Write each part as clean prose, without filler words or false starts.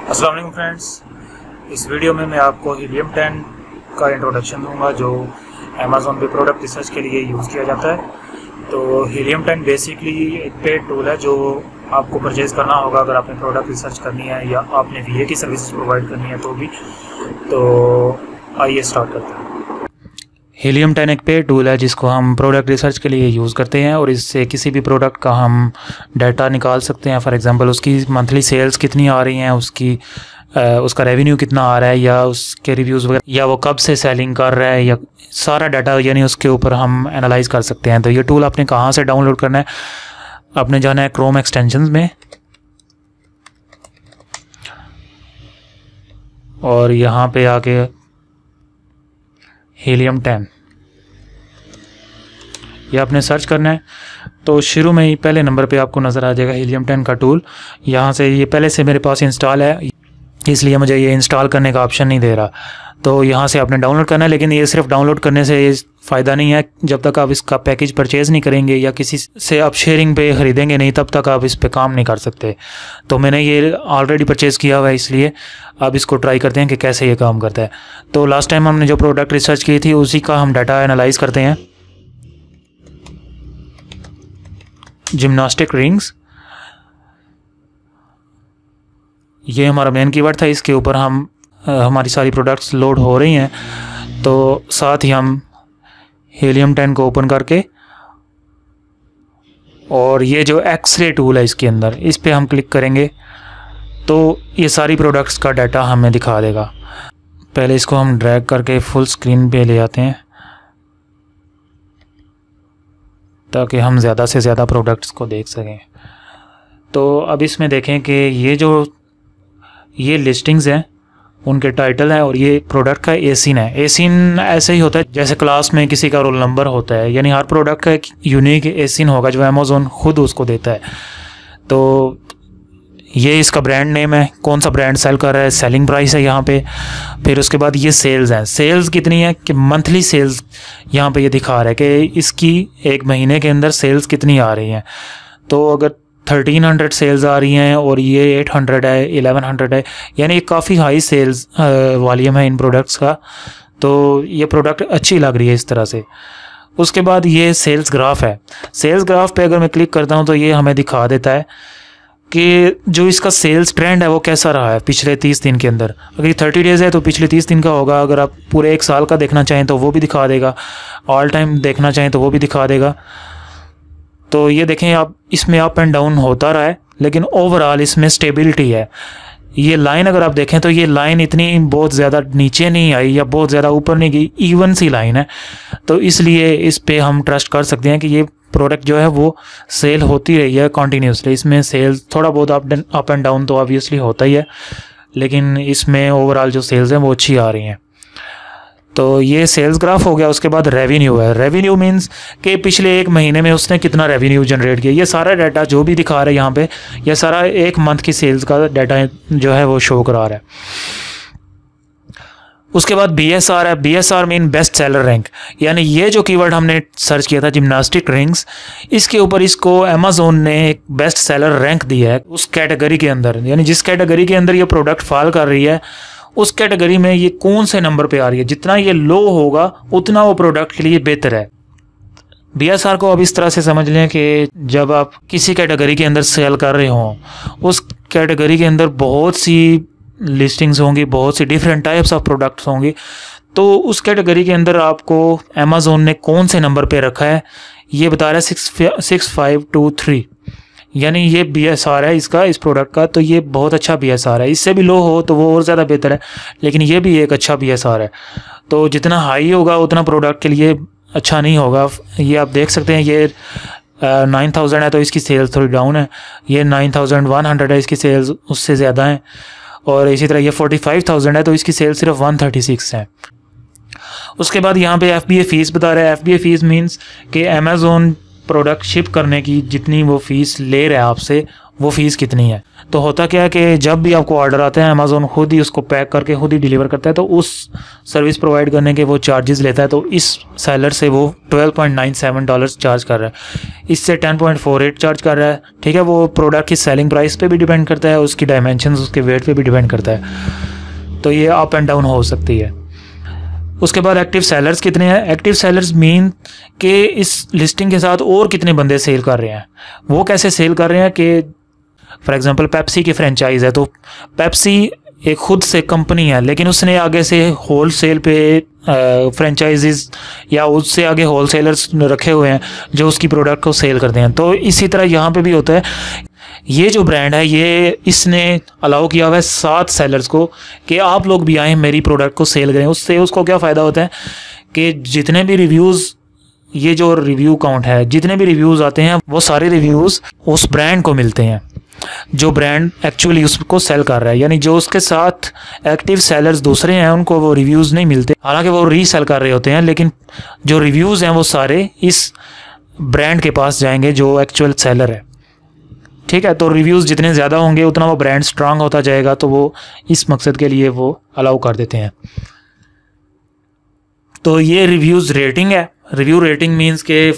अस्सलाम वालेकुम फ्रेंड्स, इस वीडियो में मैं आपको हीलियम 10 का इंट्रोडक्शन दूंगा जो अमेज़ॉन पे प्रोडक्ट रिसर्च के लिए यूज़ किया जाता है। तो हीलियम 10 बेसिकली एक पेड टूल है जो आपको परचेज़ करना होगा अगर आपने प्रोडक्ट रिसर्च करनी है या आपने वीए की सर्विसेज प्रोवाइड करनी है तो भी। तो आइए स्टार्ट करते हैं। हीलियम 10 एक पेड टूल है जिसको हम प्रोडक्ट रिसर्च के लिए यूज़ करते हैं और इससे किसी भी प्रोडक्ट का हम डाटा निकाल सकते हैं। फॉर एग्जांपल उसकी मंथली सेल्स कितनी आ रही हैं, उसका रेवेन्यू कितना आ रहा है, या उसके रिव्यूज़ वगैरह, या वो कब से सेलिंग कर रहा है, या सारा डाटा यानी उसके ऊपर हम एनालाइज कर सकते हैं। तो ये टूल आपने कहाँ से डाउनलोड करना है, आपने जाना है क्रोम एक्सटेंशंस में और यहाँ पे आके हीलियम 10 ये आपने सर्च करना है। तो शुरू में ही पहले नंबर पे आपको नज़र आ जाएगा हीलियम 10 का टूल। यहाँ से ये पहले से मेरे पास इंस्टॉल है इसलिए मुझे ये इंस्टॉल करने का ऑप्शन नहीं दे रहा। तो यहाँ से आपने डाउनलोड करना है, लेकिन ये सिर्फ डाउनलोड करने से फ़ायदा नहीं है। जब तक आप इसका पैकेज परचेज़ नहीं करेंगे या किसी से आप शेयरिंग पे ख़रीदेंगे नहीं, तब तक आप इस पे काम नहीं कर सकते। तो मैंने ये ऑलरेडी परचेज़ किया हुआ है, इसलिए अब इसको ट्राई करते हैं कि कैसे ये काम करता है। तो लास्ट टाइम हमने जो प्रोडक्ट रिसर्च की थी उसी का हम डाटा एनालाइज करते हैं। जिम्नास्टिक रिंग्स, ये हमारा मेन कीवर्ड था, इसके ऊपर हम हमारी सारी प्रोडक्ट्स लोड हो रही हैं। तो साथ ही हम हीलियम 10 को ओपन करके और ये जो एक्सरे टूल है इसके अंदर, इस पे हम क्लिक करेंगे तो ये सारी प्रोडक्ट्स का डाटा हमें दिखा देगा। पहले इसको हम ड्रैग करके फुल स्क्रीन पे ले आते हैं ताकि हम ज़्यादा से ज़्यादा प्रोडक्ट्स को देख सकें। तो अब इसमें देखें कि ये लिस्टिंग्स हैं, उनके टाइटल है और ये प्रोडक्ट का एसिन है। एसिन ऐसे ही होता है जैसे क्लास में किसी का रोल नंबर होता है, यानी हर प्रोडक्ट का एक यूनिक एसिन होगा जो अमेज़ॉन खुद उसको देता है। तो ये इसका ब्रांड नेम है, कौन सा ब्रांड सेल कर रहा है, सेलिंग प्राइस है यहाँ पे। फिर उसके बाद ये सेल्स हैं, सेल्स कितनी है कि मंथली सेल्स यहाँ पे ये दिखा रहा है कि इसकी एक महीने के अंदर सेल्स कितनी आ रही हैं। तो अगर 1300 सेल्स आ रही हैं और ये 800 है, 1100 है, यानी काफ़ी हाई सेल्स वॉल्यूम है इन प्रोडक्ट्स का। तो ये प्रोडक्ट अच्छी लग रही है इस तरह से। उसके बाद ये सेल्स ग्राफ है। सेल्स ग्राफ पे अगर मैं क्लिक करता हूँ तो ये हमें दिखा देता है कि जो इसका सेल्स ट्रेंड है वो कैसा रहा है पिछले 30 दिन के अंदर। अगर ये 30 डेज़ है तो पिछले 30 दिन का होगा। अगर आप पूरे एक साल का देखना चाहें तो वो भी दिखा देगा, ऑल टाइम देखना चाहें तो वो भी दिखा देगा। तो ये देखें आप, इसमें अप एंड डाउन होता रहा है लेकिन ओवरऑल इसमें स्टेबिलिटी है। ये लाइन अगर आप देखें तो ये लाइन इतनी बहुत ज़्यादा नीचे नहीं आई या बहुत ज़्यादा ऊपर नहीं गई, इवन सी लाइन है। तो इसलिए इस पे हम ट्रस्ट कर सकते हैं कि ये प्रोडक्ट जो है वो सेल होती रही है कंटिन्यूसली। इसमें सेल्स थोड़ा बहुत अप एंड डाउन तो ऑब्वियसली होता ही है, लेकिन इसमें ओवरऑल जो सेल्स हैं वो अच्छी आ रही हैं। तो ये सेल्स ग्राफ हो गया। उसके बाद रेवेन्यू है। रेवेन्यू मींस कि पिछले एक महीने में उसने कितना रेवेन्यू जनरेट किया। ये सारा डाटा जो भी दिखा रहा है यहाँ पे, ये सारा एक मंथ की सेल्स का डाटा जो है वो शो करा रहा है। उसके बाद BSR है। BSR mean best seller rank, यानी ये जो कीवर्ड हमने सर्च किया था जिम्नास्टिक रिंग्स, इसके ऊपर इसको अमेज़ॉन ने एक बेस्ट सेलर रैंक दिया है उस कैटेगरी के अंदर। यानी जिस कैटेगरी के अंदर ये प्रोडक्ट फॉल कर रही है उस कैटेगरी में ये कौन से नंबर पे आ रही है। जितना ये लो होगा उतना वो प्रोडक्ट के लिए बेहतर है। BSR को अब इस तरह से समझ लें कि जब आप किसी कैटेगरी के अंदर सेल कर रहे हों, उस कैटेगरी के अंदर बहुत सी लिस्टिंग्स होंगी, बहुत सी डिफरेंट टाइप्स ऑफ प्रोडक्ट्स होंगी। तो उस कैटेगरी के अंदर आपको अमेज़ॉन ने कौन से नंबर पे रखा है ये बता रहा है 6523, यानी ये BSR है इसका, इस प्रोडक्ट का। तो ये बहुत अच्छा BSR है। इससे भी लो हो तो वो और ज़्यादा बेहतर है, लेकिन ये भी एक अच्छा BSR है। तो जितना हाई होगा उतना प्रोडक्ट के लिए अच्छा नहीं होगा। ये आप देख सकते हैं, ये 9000 है तो इसकी सेल्स थोड़ी डाउन है। ये 9100 है, इसकी सेल्स उससे ज़्यादा हैं। और इसी तरह ये 45000 है तो इसकी सेल्स सिर्फ 136 है। उसके बाद यहाँ पे FBA फ़ीस बता रहा है। FBA फ़ीस मीन्स कि अमेज़ॉन प्रोडक्ट शिप करने की जितनी वो फ़ीस ले रहा है आपसे, वो फ़ीस कितनी है। तो होता क्या है कि जब भी आपको ऑर्डर आता है अमेज़ॉन खुद ही उसको पैक करके खुद ही डिलीवर करता है, तो उस सर्विस प्रोवाइड करने के वो चार्जेस लेता है। तो इस सेलर से वो $12.97 चार्ज कर रहा है, इससे 10.48 चार्ज कर रहा है। ठीक है, वो प्रोडक्ट की सेलिंग प्राइस पे भी डिपेंड करता है, उसकी डायमेंशंस, उसके वेट पे भी डिपेंड करता है। तो ये अप एंड डाउन हो सकती है। उसके बाद एक्टिव सेलर्स कितने हैं। एक्टिव सेलर्स मीन कि इस लिस्टिंग के साथ और कितने बंदे सेल कर रहे हैं। वो कैसे सेल कर रहे हैं कि फॉर एग्जांपल पेप्सी की फ्रेंचाइज है, तो पेप्सी एक खुद से कंपनी है, लेकिन उसने आगे से होल सेल पे फ्रेंचाइजीज या उससे आगे होल सेलर्स रखे हुए हैं जो उसकी प्रोडक्ट को सेल करते हैं। तो इसी तरह यहाँ पे भी होता है। ये जो ब्रांड है ये इसने अलाउ किया हुआ है 7 सेलर्स को कि आप लोग भी आएँ मेरी प्रोडक्ट को सेल करें। उससे उसको क्या फ़ायदा होता है कि जितने भी रिव्यूज़, ये जो रिव्यू काउंट है, जितने भी रिव्यूज़ आते हैं वो सारे रिव्यूज़ उस ब्रांड को मिलते हैं जो ब्रांड एक्चुअली उसको सेल कर रहा है। यानी जो उसके साथ एक्टिव सेलर्स दूसरे हैं उनको वो रिव्यूज़ नहीं मिलते, हालांकि वो रीसेल कर रहे होते हैं, लेकिन जो रिव्यूज़ हैं वो सारे इस ब्रांड के पास जाएंगे जो एक्चुअल सेलर है। ठीक है, तो रिव्यूज़ जितने ज़्यादा होंगे उतना वो ब्रांड स्ट्रांग होता जाएगा, तो वो इस मकसद के लिए वो अलाउ कर देते हैं। तो ये रिव्यूज़ रेटिंग है। रिव्यू रेटिंग मीन्स के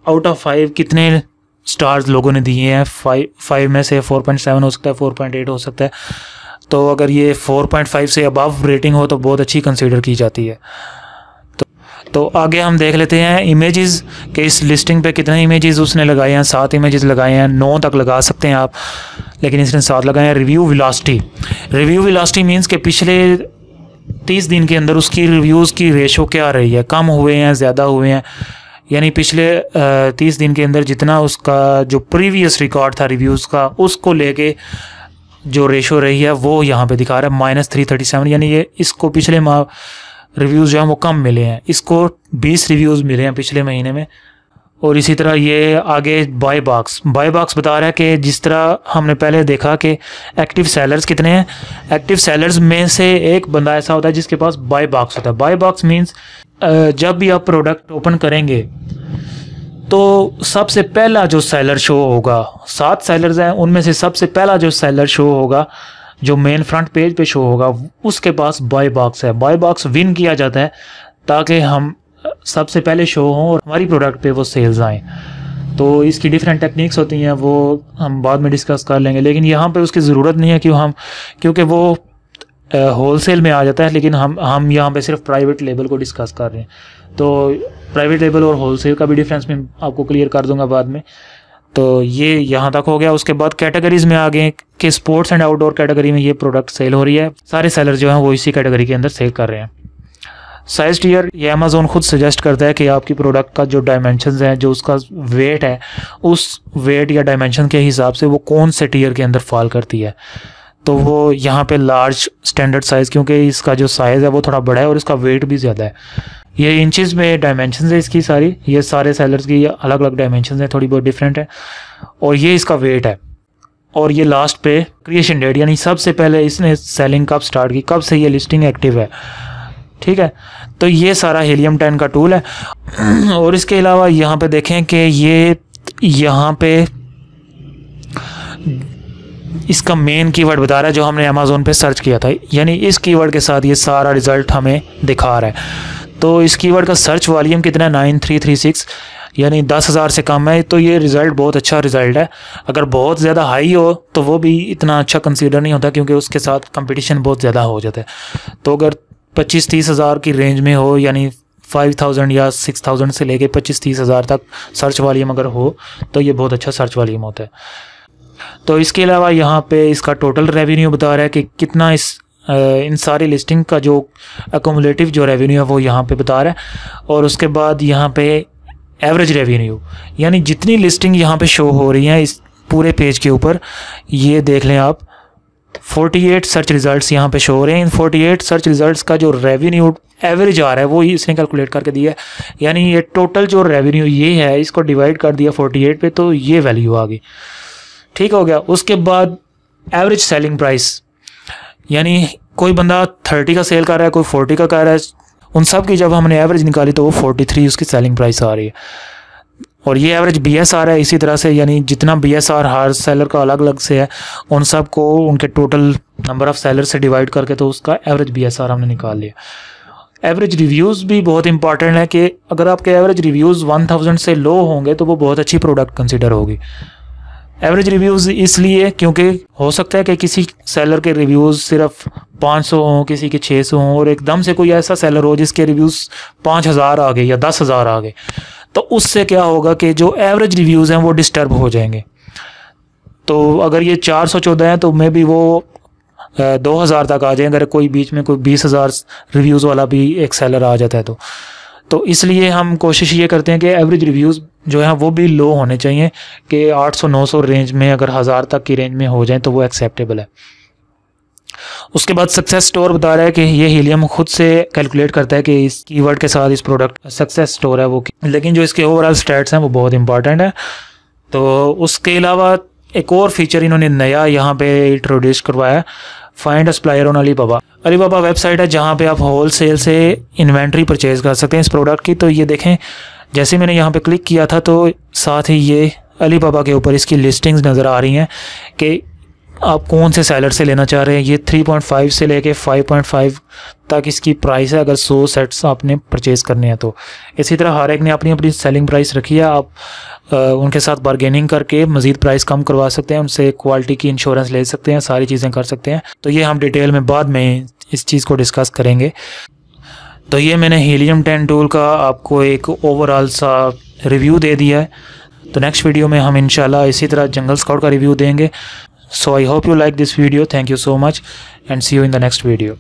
आउट ऑफ 5 कितने स्टार्स लोगों ने दिए हैं। 5 में से 4.7 हो सकता है, 4.8 हो सकता है। तो अगर ये 4.5 से अबव रेटिंग हो तो बहुत अच्छी कंसीडर की जाती है। तो आगे हम देख लेते हैं इमेजेस के इस लिस्टिंग पे कितने इमेजेस उसने लगाए हैं। 7 इमेजेस लगाए हैं, 9 तक लगा सकते हैं आप, लेकिन इसने 7 लगाए हैं। Review velocity. Review velocity means के पिछले 30 दिन के अंदर उसकी रिव्यूज़ की रेशो क्या रही है, कम हुए हैं, ज़्यादा हुए हैं। यानी पिछले 30 दिन के अंदर जितना उसका जो प्रीवियस रिकॉर्ड था रिव्यूज़ का, उसको लेके जो रेशो रही है वो यहाँ पे दिखा रहा है -337। यानी ये इसको पिछले माह रिव्यूज़ जो हैं वो कम मिले हैं, इसको 20 रिव्यूज़ मिले हैं पिछले महीने में। और इसी तरह ये आगे बाय बॉक्स बता रहा है कि जिस तरह हमने पहले देखा कि एक्टिव सेलर्स कितने हैं। एक्टिव सेलर्स में से एक बंदा ऐसा होता है जिसके पास बाय बॉक्स होता है। बाय बॉक्स मीन्स जब भी आप प्रोडक्ट ओपन करेंगे तो सबसे पहला जो सेलर शो होगा, 7 सेलर्स हैं, उनमें से सबसे पहला जो सेलर शो होगा, जो मेन फ्रंट पेज पे शो होगा, उसके पास बाय बॉक्स है। बाय बॉक्स विन किया जाता है ताकि हम सबसे पहले शो हों और हमारी प्रोडक्ट पे वो सेल्स आएँ। तो इसकी डिफरेंट टेक्निक्स होती हैं, वो हम बाद में डिस्कस कर लेंगे, लेकिन यहाँ पे उसकी ज़रूरत नहीं है क्योंकि वो होलसेल में आ जाता है। लेकिन हम यहाँ पे सिर्फ प्राइवेट लेबल को डिस्कस कर रहे हैं, तो प्राइवेट लेबल और होलसेल का भी डिफरेंस मैं आपको क्लियर कर दूंगा बाद में। तो ये यहाँ तक हो गया। उसके बाद कैटेगरीज में आ गए कि स्पोर्ट्स एंड आउटडोर कैटेगरी में ये प्रोडक्ट सेल हो रही है। सारे सेलर जो हैं वो इसी कैटेगरी के अंदर सेल कर रहे हैं। साइज़ टियर, ये अमेज़ॉन खुद सजेस्ट करता है कि आपकी प्रोडक्ट का जो डायमेंशंस हैं, जो उसका वेट है, उस वेट या डायमेंशन के हिसाब से वो कौन से टियर के अंदर फॉल करती है। तो वो यहाँ पे लार्ज स्टैंडर्ड साइज़, क्योंकि इसका जो साइज़ है वो थोड़ा बड़ा है और इसका वेट भी ज़्यादा है। ये इंचेस में डायमेंशंस है इसकी सारी, ये सारे सेलर्स की अलग अलग डायमेंशंस हैं, थोड़ी बहुत डिफरेंट है। और ये इसका वेट है। और ये लास्ट पे क्रिएशन डेट, यानी सबसे पहले इसने सेलिंग कब स्टार्ट की, कब से ये लिस्टिंग एक्टिव है। ठीक है, तो ये सारा हीलियम 10 का टूल है। और इसके अलावा यहाँ पे देखें कि ये यहाँ पे इसका मेन कीवर्ड बता रहा है जो हमने अमेज़ॉन पे सर्च किया था, यानी इस कीवर्ड के साथ ये सारा रिज़ल्ट हमें दिखा रहा है। तो इस कीवर्ड का सर्च वॉल्यूम कितना है, 9336, यानी 10,000 से कम है। तो ये रिज़ल्ट बहुत अच्छा रिज़ल्ट है। अगर बहुत ज़्यादा हाई हो तो वो भी इतना अच्छा कंसीडर नहीं होता, क्योंकि उसके साथ कंपटीशन बहुत ज़्यादा हो जाता है। तो अगर 25-30 हज़ार की रेंज में हो, यानी 5,000 या 6,000 से लेके 25-30 हज़ार तक सर्च वॉल्यूम अगर हो, तो ये बहुत अच्छा सर्च वॉल्यूम होता है। तो इसके अलावा यहाँ पे इसका टोटल रेवेन्यू बता रहा है कि कितना इन सारी लिस्टिंग का जो अकोमुलेटिव जो रेवेन्यू है वो यहाँ पे बता रहा है। और उसके बाद यहाँ पे एवरेज रेवेन्यू, यानी जितनी लिस्टिंग यहाँ पे शो हो रही हैं इस पूरे पेज के ऊपर, ये देख लें आप, 48 सर्च रिज़ल्ट्स यहाँ पे शो हो रहे हैं। इन 48 सर्च रिज़ल्ट्स का जो रेवेन्यू एवरेज आ रहा है वो ही इसने कैलकुलेट करके दिया है। यानी ये टोटल जो रेवेन्यू ये है, इसको डिवाइड कर दिया 48 पे, तो ये वैल्यू आ गई। ठीक हो गया। उसके बाद एवरेज सेलिंग प्राइस, यानी कोई बंदा 30 का सेल कर रहा है, कोई 40 का कर रहा है, उन सब की जब हमने एवरेज निकाली तो वो 43 उसकी सेलिंग प्राइस आ रही है। और ये एवरेज BSR है इसी तरह से, यानी जितना BSR हर सेलर का अलग अलग से है उन सब को उनके टोटल नंबर ऑफ़ सेलर से डिवाइड करके तो उसका एवरेज BSR हमने निकाल लिया। एवरेज रिव्यूज़ भी बहुत इंपॉर्टेंट है कि अगर आपके एवरेज रिव्यूज़ 1000 से लो होंगे तो वो बहुत अच्छी प्रोडक्ट कंसिडर होगी। एवरेज रिव्यूज़ इसलिए क्योंकि हो सकता है कि किसी सेलर के रिव्यूज़ सिर्फ 500 हों, किसी के 600 हों, और एकदम से कोई ऐसा सेलर हो जिसके रिव्यूज़ 5000 आ गए या 10,000 आ गए, तो उससे क्या होगा कि जो एवरेज रिव्यूज़ हैं वो डिस्टर्ब हो जाएंगे। तो अगर ये 414 हैं तो मे बी वो 2000 तक आ जाए, अगर कोई बीच में कोई 20,000 रिव्यूज़ वाला भी एक सेलर आ जाता है तो इसलिए हम कोशिश ये करते हैं कि एवरेज रिव्यूज़ जो है वो भी लो होने चाहिए कि 800-900 रेंज में, अगर 1000 तक की रेंज में हो जाए तो वो एक्सेप्टेबल है। उसके बाद सक्सेस स्टोर बता रहा है कि ये हीलियम खुद से कैलकुलेट करता है कि इस कीवर्ड के साथ इस प्रोडक्ट सक्सेस स्टोर है वो, लेकिन जो इसके ओवरऑल स्टैट्स हैं वो बहुत इंपॉर्टेंट है। तो उसके अलावा एक और फीचर इन्होंने नया यहाँ पे इंट्रोड्यूस करवाया है, find a supplier on Alibaba. Alibaba website है जहाँ पे आप होल सेल से इन्वेंट्री परचेज़ कर सकते हैं इस प्रोडक्ट की। तो ये देखें, जैसे मैंने यहाँ पे क्लिक किया था तो साथ ही ये अलीबाबा के ऊपर इसकी लिस्टिंग्स नज़र आ रही हैं कि आप कौन से सेलर से लेना चाह रहे हैं। ये 3.5 से लेके 5.5 तक इसकी प्राइस है अगर 100 सेट्स आपने परचेज़ करने हैं तो। इसी तरह हर एक ने अपनी अपनी सेलिंग प्राइस रखी है, आप उनके साथ बारगेनिंग करके मज़ीद प्राइस कम करवा सकते हैं, उनसे क्वालिटी की इंश्योरेंस ले सकते हैं, सारी चीज़ें कर सकते हैं। तो ये हम डिटेल में बाद में इस चीज़ को डिस्कस करेंगे। तो ये मैंने हीलियम 10 टूल का आपको एक ओवरऑल सा रिव्यू दे दिया है। तो नेक्स्ट वीडियो में हम इंशाल्लाह इसी तरह जंगल स्काउट का रिव्यू देंगे। So I hope you like this video. Thank you so much and see you in the next video.